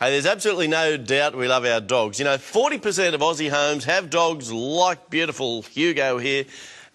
Hey, there's absolutely no doubt we love our dogs. You know, 40% of Aussie homes have dogs like beautiful Hugo here.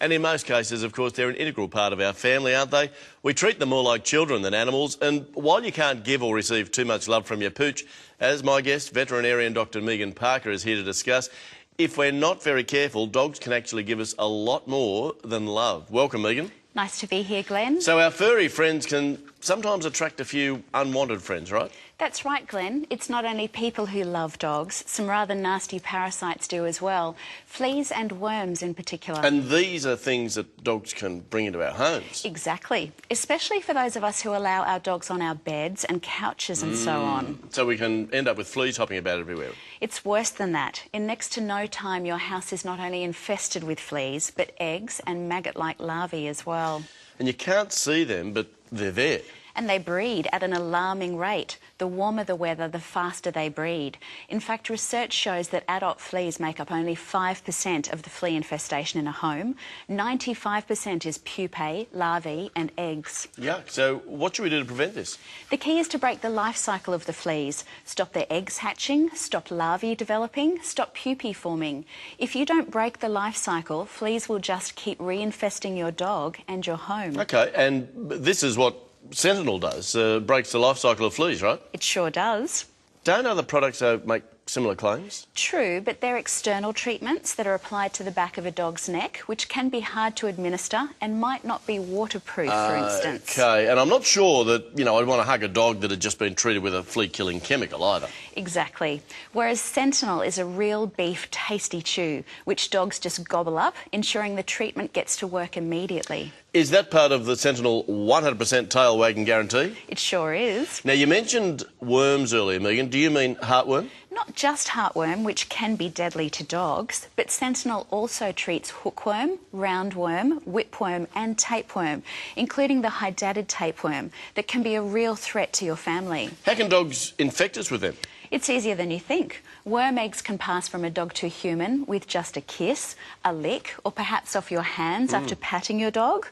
And in most cases, of course, they're an integral part of our family, aren't they? We treat them more like children than animals. And while you can't give or receive too much love from your pooch, as my guest, veterinarian Dr. Megan Parker, is here to discuss, if we're not very careful, dogs can actually give us a lot more than love. Welcome, Megan. Nice to be here, Glenn. So our furry friends can sometimes attract a few unwanted friends, right? That's right, Glenn. It's not only people who love dogs. Some rather nasty parasites do as well. Fleas and worms in particular. And these are things that dogs can bring into our homes. Exactly. Especially for those of us who allow our dogs on our beds and couches and so on. So we can end up with fleas hopping about everywhere. It's worse than that. In next to no time, your house is not only infested with fleas, but eggs and maggot-like larvae as well. And you can't see them, but they're there. And they breed at an alarming rate. The warmer the weather, the faster they breed. In fact, research shows that adult fleas make up only 5% of the flea infestation in a home. 95% is pupae, larvae and eggs. Yuck. So what should we do to prevent this? The key is to break the life cycle of the fleas. Stop their eggs hatching, stop larvae developing, stop pupae forming. If you don't break the life cycle, fleas will just keep reinfesting your dog and your home. OK, and this is what Sentinel does, breaks the life cycle of fleas, right? It sure does. Don't other products make similar claims? True, but they're external treatments that are applied to the back of a dog's neck, which can be hard to administer and might not be waterproof, for instance. OK, and I'm not sure that, you know, I'd want to hug a dog that had just been treated with a flea-killing chemical either. Exactly. Whereas Sentinel is a real beef tasty chew, which dogs just gobble up, ensuring the treatment gets to work immediately. Is that part of the Sentinel 100% tail wagging guarantee? It sure is. Now, you mentioned worms earlier, Megan. Do you mean heartworm? Not just heartworm, which can be deadly to dogs, but Sentinel also treats hookworm, roundworm, whipworm and tapeworm, including the hydatid tapeworm, that can be a real threat to your family. How can dogs infect us with them? It's easier than you think. Worm eggs can pass from a dog to human with just a kiss, a lick, or perhaps off your hands after patting your dog.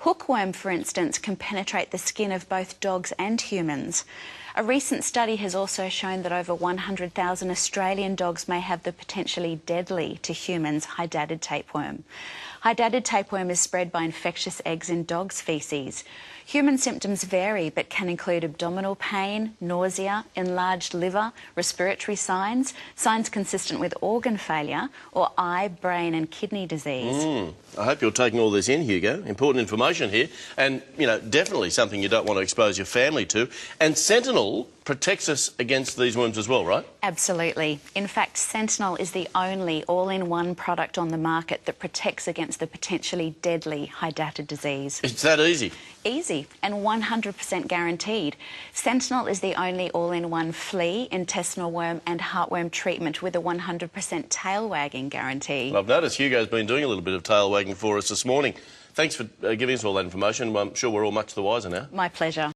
Hookworm, for instance, can penetrate the skin of both dogs and humans. A recent study has also shown that over 100,000 Australian dogs may have the potentially deadly to humans hydatid tapeworm. Hydatid tapeworm is spread by infectious eggs in dogs' faeces. Human symptoms vary but can include abdominal pain, nausea, enlarged liver, respiratory signs, signs consistent with organ failure, or eye, brain and kidney disease. I hope you're taking all this in, Hugo. Important information here. And, you know, definitely something you don't want to expose your family to. And Sentinel protects us against these worms as well, right? Absolutely. In fact, Sentinel is the only all-in-one product on the market that protects against the potentially deadly hydatid disease. It's that easy? Easy and 100% guaranteed. Sentinel is the only all-in-one flea, intestinal worm and heartworm treatment with a 100% tail wagging guarantee. Well, I've noticed Hugo's been doing a little bit of tail wagging for us this morning. Thanks for giving us all that information. I'm sure we're all much the wiser now. My pleasure.